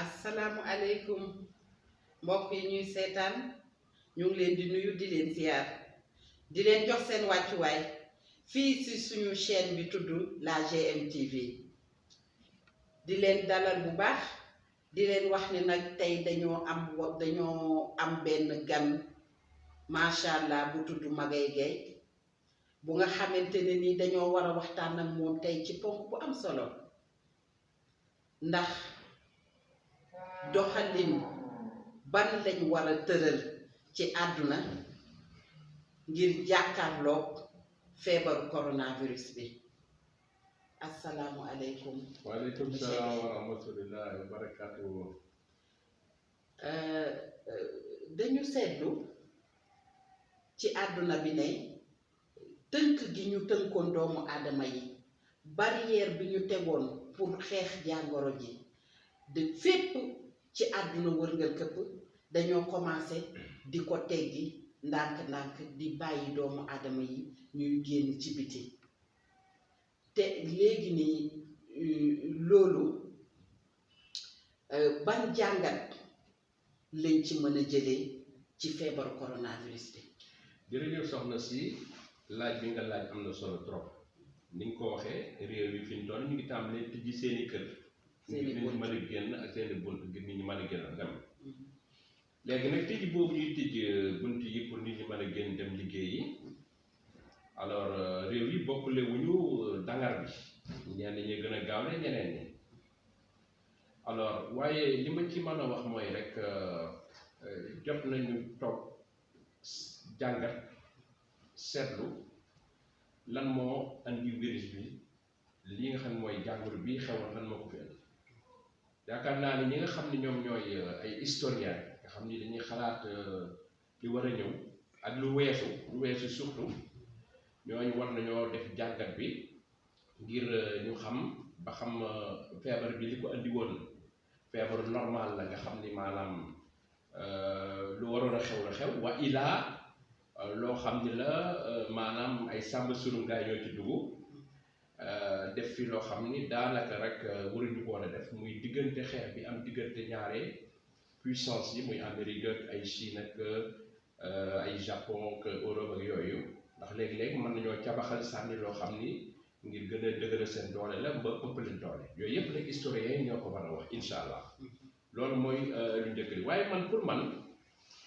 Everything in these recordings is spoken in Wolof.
asalaamualeykum mbokk yi ñuy seetaan ñu ngi leen di nuyu di leen ziar di leen jox seen wàccuwaay fii ci suñu chaîne bi tudd la GMTV di leen dalal bu baax di leen wax ni nag tey dañoo am benn gan macha allah bu tudd Magaye Gaye bu nga xamante ne ni dañoo war a waxtaan ak moom tey ci ponk bu am solo ndax doxalin ban lañ war a tëral ci àdduna ngir jàkkaarloog feebaru coronavirus bi asalaamualeykum. waaleykum salaam wa rahmatullahi wa barakaatuhu. dañu seetlu ci àdduna bi ne tënk gi ñu tënkoon doomu aadama yi barrière bi ñu tegoon pour xeex jàngoro ji de fépp ci àdduna wërngal këpp dañoo commencé di ko teggi ndànk-ndànk di bàyyi doomu aadama yi ñuy génn ci biti te léegi nii loolu ban jàngat lañ ci mën a jëlee ci feebaru coronavirus bi. jërëjëf soxna si laaj bi nga laaj am na solo trop ni nga ko waxee réew yi fi ñu toll ñu ngi tàmbalee tijji seeni kër. ngir nit ñi mën a génn ak seeni bunt ngir nit ñi mën a génn dem. léegi nag tijji boobu ñuy tijj bunt yi pour nit ñi mën a génn dem liggéeyi alors réew yi bokkule wuñu dangar bi ñenn ñi gën a gaawle ñeneen ñi alors waaye li ma ci mën a wax mooy rek jot nañu toog jàngat seetlu lan moo andi virus bi li nga xam ne mooy jàngoro bii xew na lan moo ko fi andi yaakaar naa ni ñi nga xam ne ñoom ñooy ay historien nga xam ni dañuy xalaat li war a ñëw ak lu weesu surtout ñooñu war nañoo def jàngat bi ngir ñu xam ba xam feebar bi li ko andi woon feebaru normal la nga xam ni maanaam lu waroon a xew la xew wa ilaa loo xam ni la maanaam ay sàmba surungaay ñoo ci dugg def fi loo xam ni daanaka rek waruñu ko war a def muy diggante xeex bi am diggante ñaare puissance yi muy Amérique ak ay Chine ak ay Japon ak Europe ak yooyu ndax léegi-léegi mën nañoo cabaxal sànni loo xam ni ngir gën a dëgëral seen doole la ba ëpp leen doole yooyu yëpp nag historiens yi ñoo ko war a wax incha allah loolu mooy lu njëkk li waaye man pour man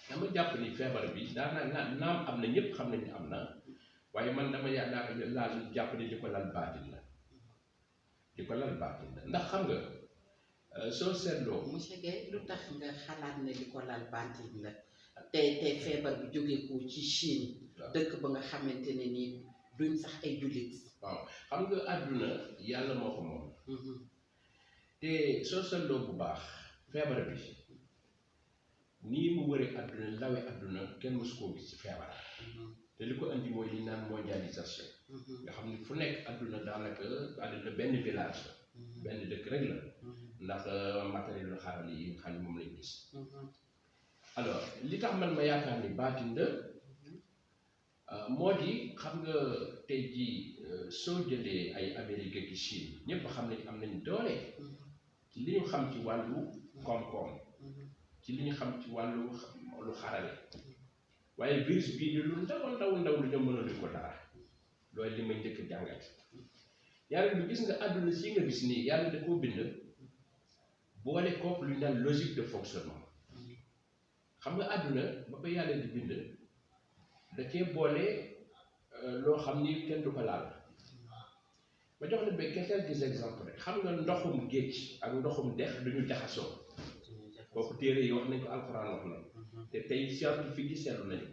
dama jàpp ni feebar bi daanaka naam am na ñëpp xam nañu am na waaye man dama laal jàpp ni di ko lal baatin la ndax xam nga soo seetloo. monsieur Gaye lu tax nga xalaat ne di ko lal baatin la tey feebar bi jógee ko ci Chine. dëkk ba nga xamante ne nii duñ sax ay jullit. waaw xam nga àdduna yàlla moo ko moom. te soo seetloo bu baax feebar bi nii mu wëree àdduna lawee àdduna kenn mësu koo gis ci feebar. te li ko andi mooy li naan mondialisation. nga xam ni fu nekk àdduna daanaka àdduna benn village la. benn dëkk rek la. ndax matériel xaral yi nga xam ne moom lañ gis. alors li tax man ma yaakaar ni baatin la moo di xam nga tey jii soo jëlee ay Amérique ak Chine ñëpp xam nañ am nañ doole ci li ñu xam ci wàllu koom-koom ci li ñu xam ci wàllu lu xarale waaye virus bii ni lu ndaw lu ñoo mënaluñ ko dara loolu li may njëkk jàngat yàlla bi gis nga àdduna si nga gis nii yàlla da koo bind boole kook lu ñu naan logique de fonctionnement xam nga àdduna ba ko yàlla di bind da cee boole loo xam ni kenn du ko laal ma jox la ba quelques exemples rek xam nga ndoxum géej ak ndoxum dex duñu jaxasoo kooku téere yi wax nañ ko alxuraan wax na te tey scientifique yi seetlu nañu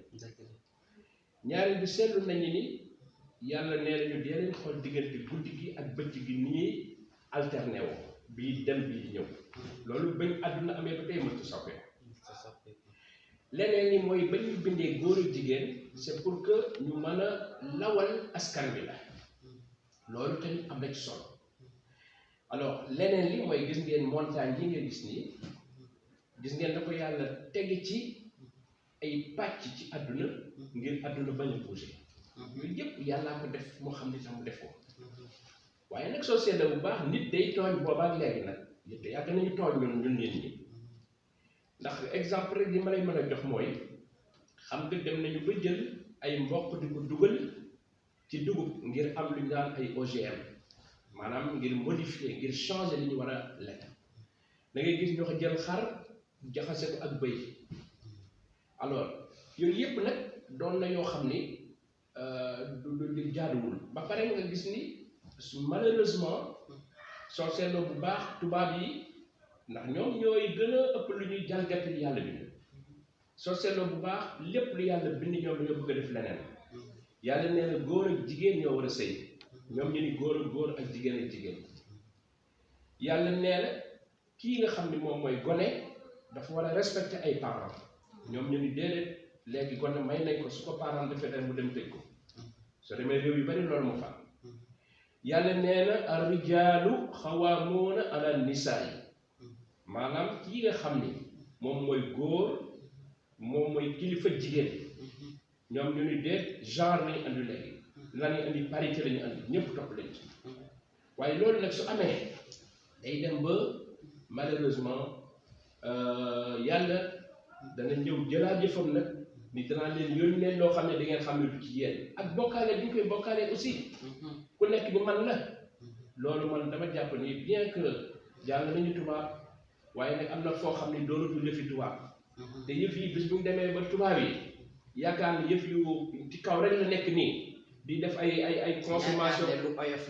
ñaareel bi seetlu nañu ni yàlla nee nañu dee leen xool diggante guddi gi ak bëccëg gi ni ñuy alterné woo bii dem bii di ñëw loolu bañ àdduna amee ba tey mënta soppeeku leneen ni mooy ba ñu bindee góor ak jigéen c'est pour que ñu mën a lawal askan bi la loolu tamit am na ci solo alors leneen li mooy gis ngeen montagne yi nga gis nii gis ngeen da ko yàlla tege ci ay pàcc ci àdduna ngir àdduna bañ a bouger yooyu yëpp yàllaa ko def moo xam ne sax mu def ko waaye nag soo seetlee bu baax nit day tooñ boobaak léegi nag te yàgg nañu tooñ ñun nit ñi ndax exemple rek li ma lay mën a jox mooy xam nga dem nañu ba jël ay mboq di ko dugal ci dugub ngir am lu ñu naan ay OGM maanaam ngir modifier ngir changer li ñu war a lekk da ngay gis ñoo ko jël xar jaxase ko ak bëy alors yooyu yëpp nag doon na yoo xam ni du jaaduwul ba pare nga gis ni malheureusement soo seetloo bu baax tubaab yi ndax ñoom ñooy gën a ëpp lu ñuy jalgati li yàlla bind soo seetloo bu baax lépp lu yàlla bind ñoom dañoo bëgg a def leneen yàlla nee na góor ak jigéen ñoo war a sëy ñoom ñu ni góor ak góor ak jigéen ak jigéen yàlla nee na kii nga xam ni moom mooy gone dafa war a respecter ay parents ñoom ñu ni déedéet léegi gone may nañ ko su ko parents defee rek mu dem tëj ko soo demee réew yu bari loolu moo fa yàlla nee na ar-rijaalu xawaamuuna ala nisaa yi maanaam kii nga xam ni moom mooy góor moom mooy kilifa jigéen ñoom ñu ni déet genre lañu andi léegi lañu andi parité lañu andi ñëpp topp lañ ci waaye loolu nag su amee day dem ba malheureusement yàlla dana ñëw jëlaat jëfam nag ni danaa leen yónnee loo xam ne da ngeen xam ne du ci yéen ak bokkaale bi ñu koy bokkaale aussi ku nekk ni man la loolu man dama jàpp ni bien que jàng nañu tubaab waaye nag am na foo xam ne doonatul yëfi tubaab te yëf yi bis bu ñu demee ba tubaab yi yaakaar ni yëf yu ci kaw rek la nekk nii di def ay consommation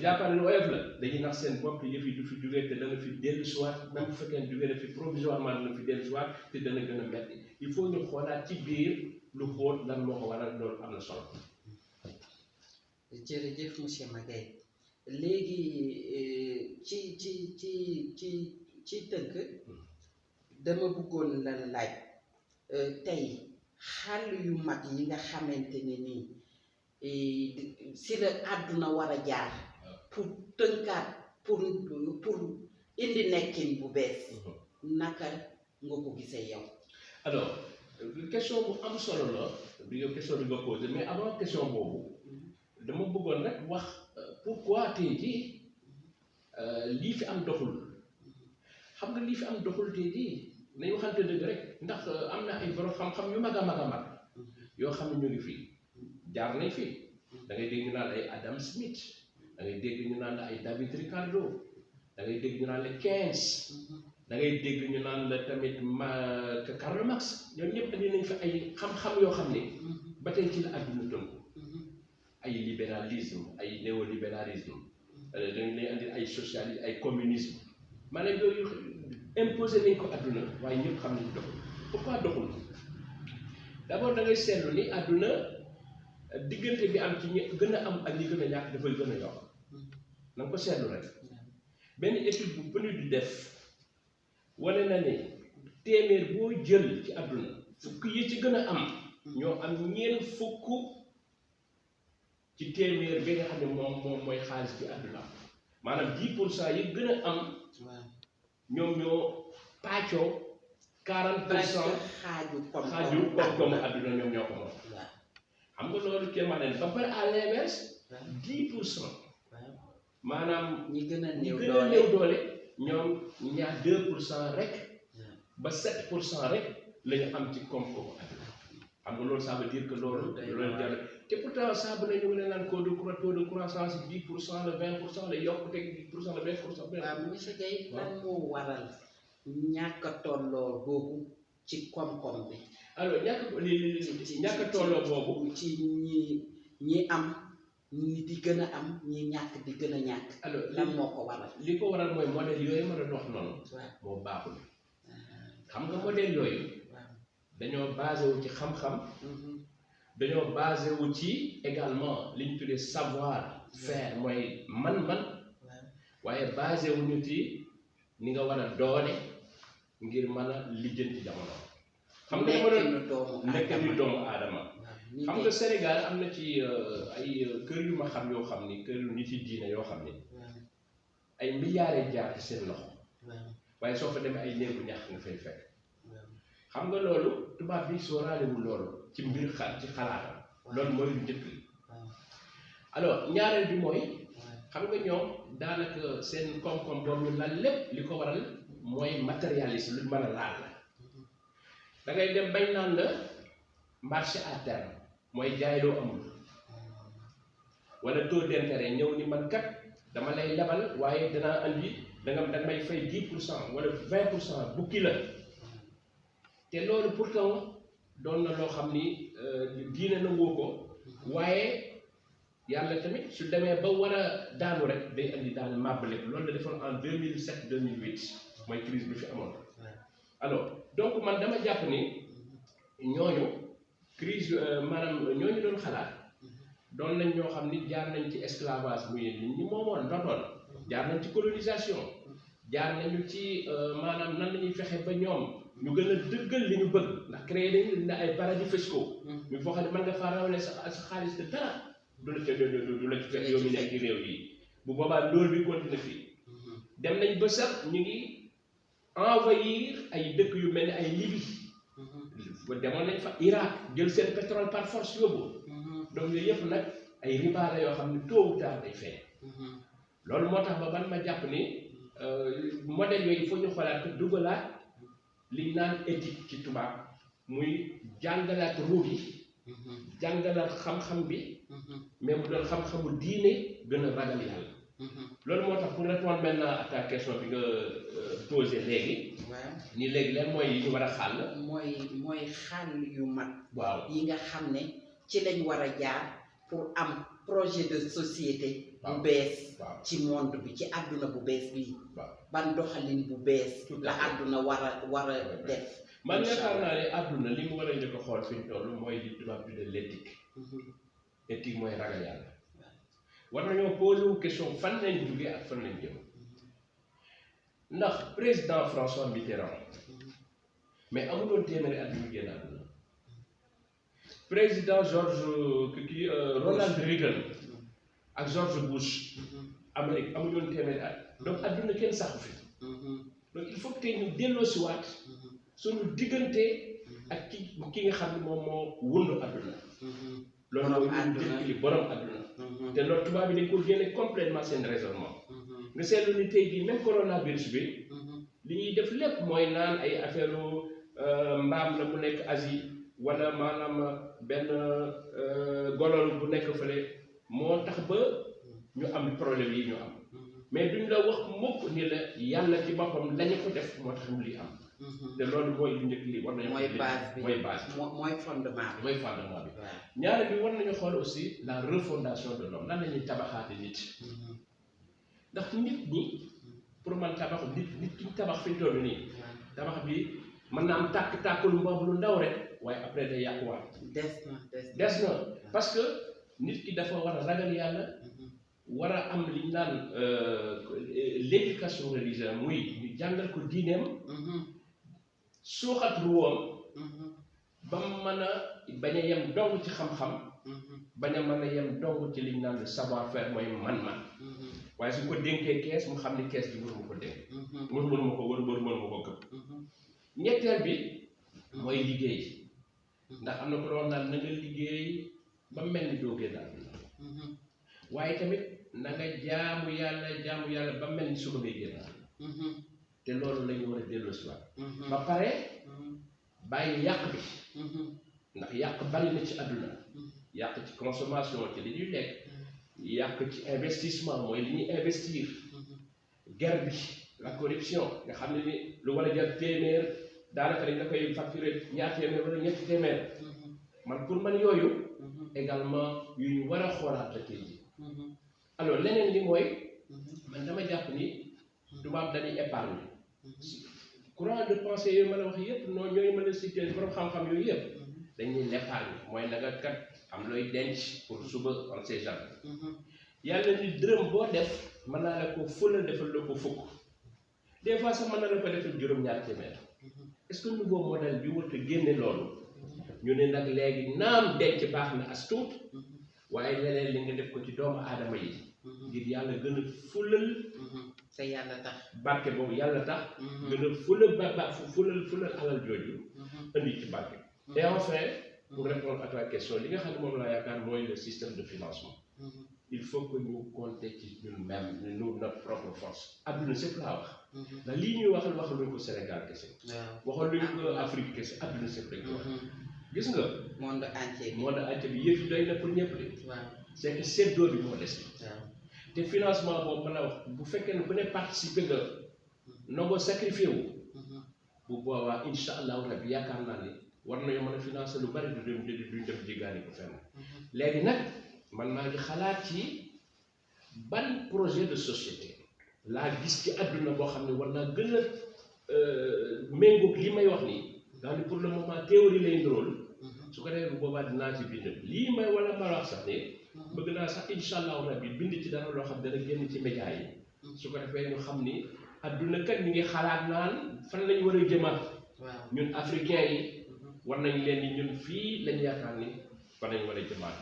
yaakaar ne lu oyof la dañuy nax seen bopp yëf yi du fi jógee te dana fi dellu siwaat même bu fekkee ne jógee na fi provisoirement dana fi dellu siwaat te dana gën a metti il faut ñu xoolaat ci biir lu xóot lan moo ko waral loolu am na solo. jërëjëf monsieur Magaye léegi ci tënk dama bëggoon la laaj tey xàll yu mag yi nga xamante ne nii si la àdduna war a jaar pour tënkaat pour indi nekkin bu bees naka nga ko gisee yow. alors question bu am solo la bi nga question bi nga posé mais avant question boobu dama bëggoon rek wax pourquoi tey jii lii fi am doxul xam nga lii fi am doxul tey jii nañu waxante dëgg rek ndax am na ay borom xam-xam yu mag a mag yoo xam ne ñu ngi fii jaar nañ fi da ngay dégg ñu naan ay Adam Smith da ngay dégg ñu naan ay David Ricardo da ngay dégg ñu naan la Keynes da ngay dégg ñu naan la tamit Karl Marx ñoom ñëpp andi nañ fi ay xam-xam yoo xam ne ba tey ci la àdduna tënku ay libéralisme ay néolibéralisme dañ lay andi ay socialisme ay communisme maanaam yooyu imposé nañ ko àdduna waaye ñëpp xam nañ doxul pourquoi doxul d'abord da ngay seetlu ni àdduna diggante bi am ci ñi gën a am ak ñi gën a ñàkk dafay gën a yokk na nga ko seetlu rek benn étude bu PNUD di def wane na ne téeméer boo jël ci àdduna fukk yi ci gën a am ñoo am ñeent fukk ci téeméer bi nga xam ne moom mooy xaalis bi àdduna maanaam 10% yi gën a am ñoom ñoo pàccoo 40% xaaju koom-koomu àdduna ñoom ñoo ko moom xam nga loolu kéemaan na ba pare à l'inverse 10% maanaam ñi gën a néew doole ñoom ñaar 2% rek ba 7% rek la ñu am ci koom-koomu àdduna xam nga loolu ça veut dire que loolu jar te pourtant saa bu ne ñu ngi leen naan taux de croissance 10% la 20% la yokkute 10% la 20%. waaw monsieur Guèye lan moo waral ñàkk a tolloo boobu ci koom-koom bi. alors ñàkk a tolloo boobu. ci ñi am ñi di gën a am ñi ñàkk di gën a ñàkk. alors lan moo ko waral. li ko waral mooy modèle yooyu mën a dox noonu. moo baaxul. xam nga modèle yooyu. dañoo basé wu ci xam-xam. dañoo basé wu ci également li ñu tuddee savoir faire mooy man-man. waaye basé wu ñu ci ni nga war a doole ngir mën a lijjanti jamono. xam nga nekk ni doomu aadama. xam nga Sénégal am na ci ay kër yu ma xam yoo xam ni kër yu nit yi diine yoo xam ni ay milliards jaar ci seen loxo. waaye soo fa demee ay néegu ñax nga fay fekk. xam nga loolu tubaab bi sóoraalewul loolu ci mbir ci xalaatam. loolu mooy lu njëkk li. alors ñaareel bi mooy. xam nga ñoom daanaka seen koom-koom boobu ñu lan lépp li ko waral mooy matérialiste luñ mën a laal la da ngay dem bañ naan la marché à terme mooy jaay loo amul wala taux d'intérêt ñëw ni man kat dama lay lebal waaye danaa andi da may fay 10% wala 20% bukki la te loolu pourtant doon na loo xam ni diine nangoo ko waaye yàlla tamit su demee ba war a daanu rek day andi daal màbbale loolu la defoon en 2007 2008 mooy crise bi fi amoon alors donc man dama jàpp ni ñooñu crise maanaam ñooñu doon xalaat doon nañ ñoo xam ni jaar nañ ci esclavage muy nit ñi moomoon ndotoon jaar nañ ci colonisation jaar nañu ci maanaam nan la ñuy fexe ba ñoom ñu gën a dëggal li ñu bëgg ndax créé nañu ne ay paradis fiscaux ñu foo xam ne mën nga faa rawale sa xaalis te dara du la ci fekk yow mi nekk ci réew yi bu boobaa loolu bi continué fii dem nañ ba sax ñu ngi envahir ay dëkk yu mel ni ay Libye demoon nañ fa Irak jël seen pétrole par force yóbbu donc yooyu yëpp nag ay riba la yoo xam ne tôt ou tard day feeñ loolu moo tax ba man ma jàpp ni modèle yooyu il faut ñu xoolaat ko dugalaat liñ naan éthique ci tubaab muy jàngalaat ruux yi jàngalaat xam-xam bi mais mu doon xam-xamu diine gën a ragal yàlla loolu moo tax pour répondre maintenant à ta question bi nga posé léegi ni léegi lan mooy yi ñu war a xàll mooy xàll yu mag waaw yi nga xam ne ci lañ war a jaar pour am projet de société bu bees ci monde bi ci àdduna bu bees bi ban doxalin bu bees la àdduna war a def man yaakaar naa ne àdduna li mu war a njëkk a xool fi ñu toll mooy li tubaab bi de l'éthique éthique mooy ragal yàlla war nañoo posé wu question fan lañ jógee ak fan lañ jëm ndax président François Mitterrand mais amuloon téeméeri at yu mu génn àdduna président Ronald Reagan ak George Bush Amérique amuloon téeméeri at donc àdduna kenn saxu fi donc il faut que ñu delloosiwaat suñu diggante ak ki nga xam ne moom moo wundu àdduna loolu mooy li borom àdduna te loolu tubaab bi dañ ko génne complètement seen raisonnement nga seetlu ni tey jii même coronavirus bi li ñuy def lépp mooy naan ay affaire mbaam la mu nekk Asie wala maanaam benn golol bu nekk fële moo tax ba ñu am problème yi ñu am mais duñ la wax mukk ni la yàlla ci boppam lañu ko def moo tax ñu li am te loolu mooy lu njëkk lii war nañu mooy base bi mooy fondement bi ñaare bi war nañu xool aussi la refondation de l'homme lan la ñuy tabaxaate nit ndax nit ñi pour man tabax nit ki tabax fi ñu toll nii tabax bi mën na am tàkk-tàkkul mboobu lu ndaw rek waaye après day yàquwaat des na parce que nit ki dafa war a ragal yàlla war a am li ñu naan l'éducation religieuse muy ñu jàngal ko diineem suuxat ruwoom ba mu mën a bañ a yem dong ci xam-xam bañ a mën a yem dong ci li ñu naan savoir faire mooy man-man waaye su ko dénkee kees mu xam ni kees bi mënuma ko dénk mënuma ko wër mënuma ko gëm ñetteel bi mooy liggéey ndax am na ko doon naan na nga liggéey ba mel ni doo génn àdduna waaye tamit na nga jaamu yàlla ba mel ni suba ngay génn àdduna te loolu la ñu war a delloosiwaat ba pare bàyyi yàq bi ndax yàq bari na ci àdduna yàq ci consommation ci li ñuy lekk yàq ci investissement mooy li ñuy investir guerre bi la corruption nga xam ne ni lu war a jar téeméer daanaka dañ la koy facturer ñaar téeméer wala ñetti téeméer man pour man yooyu également yu ñu war a xoolaat la tey ji alors leneen li mooy man dama jàpp ni tubaab dañuy épargne courant de pensée yooyu mën a wax yëpp noonu ñooy mën a cité borom xam-xam yooyu yëpp dañuy l'épargne mooy na nga kat am looy denc pour suba on sait jamais yàlla ni dërëm boo def mën naa la ko fëlal defal la ko fukk des fois sax mën na la ko defal juróom-ñaar téeméer est-ce que nouveau modèle bi warut a génne loolu ñu ne nag léegi naam denc baax na as tuut waaye leneen li nga def ko ci doomu aadama yi ngir yàlla gën a fulal te yàlla tax barke boobu yàlla tax gën a fulal alal jooju indi ci barke et enfin pour répondre à ta question li nga xam ne moom laa yaakaar mooy le système de financement il faut que ñu compter ci ñun même nous notre propre force adduna sépp laa wax ndax lii ñuy waxaluñ ko Sénégal kese waxaluñ ko Afrique kese adduna sépp lañ ko wax gis nga monde entier bi yëf yi doy na pour ñëpp de c'est que seddoo bi moo des te financement boobu ma la wax bu fekkee ne ku ne participer nga nangoo sacrifié wu bu boobaa incha allahu rabbi yaakaar naa ni war nañoo mën a financer lu bari duñ dem jéggaani ko fenn léegi nag man maa ngi xalaat ci ban projet de société laa gis ci àdduna boo xam ne war naa gën a méngoog li may wax nii nga xam ne pour le moment théorie lay ndróol su ko defee bu boobaa dinaa ci bind lii may wala ma wax sax ne bëgg naa sax incha allahu rabbi bind ci dara loo xam dana génn ci média yi su ko defee ñu xam ni àdduna kat ñu ngi xalaat naan fan lañ war a jëmaat ñun africains yi war nañ leen ni ñun fii lañ yaakaar ni fan lañ war a jëmaat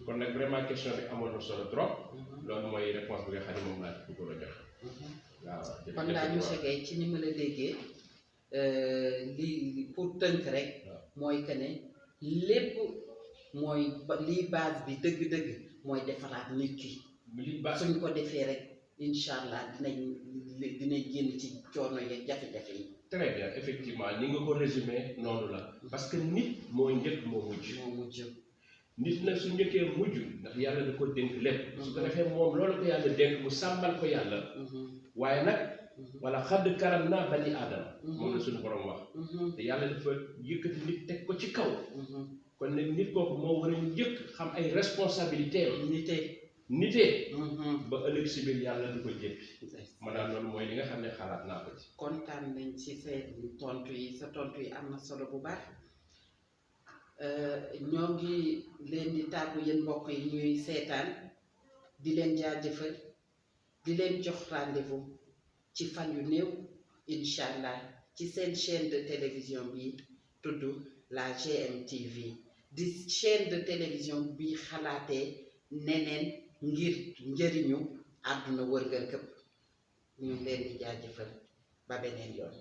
kon nag vraiment question bi amoon na solo trop loolu mooy réponse bi nga xam ne moom laa ci bëggoon a jox waaw kon daal monsieur Guèye ci ni ma la déggee lii pour tënk rek mooy que ne lépp mooy lii base bi dëgg-dëgg mooy defaraat nit ki suñ ko defee rek incha allah dinañ génn ci coono yeeg jafe-jafe yi. très bien effectivement ni nga ko résumé noonu la parce que nit moo njëkk moo mujj nit nag su njëkkee mujj ndax yàlla da ko dénk lépp su ko defee moom loolu ko yàlla dénk mu sàmmal ko yàlla waaye nag wala xadd karam naa bani aadama moom la suñu borom wax te yàlla dafa yëkkati nit teg ko ci kaw kon nag nit kooku moo war a njëkk xam ay responsabilité nitee ba ëllëg si biir yàlla du ko jéppi maanaam loolu mooy li nga xam ne xalaat naa ko ci kontaan nañ ci seen tontu yi sa tontu yi am na solo bu baax ñoo ngi leen di tàggu yéen mbokk yi ñuy seetaan di leen jaajëfal di leen jox rendez-vous ci fan yu néew incha allah ci seen chaîne de télévision bi tudd la GMTV di chaîne de télévision bi xalaatee neneen ngir njëriñu àdduna wërgal këpp ñu leen di jaajëfal ba beneen yoon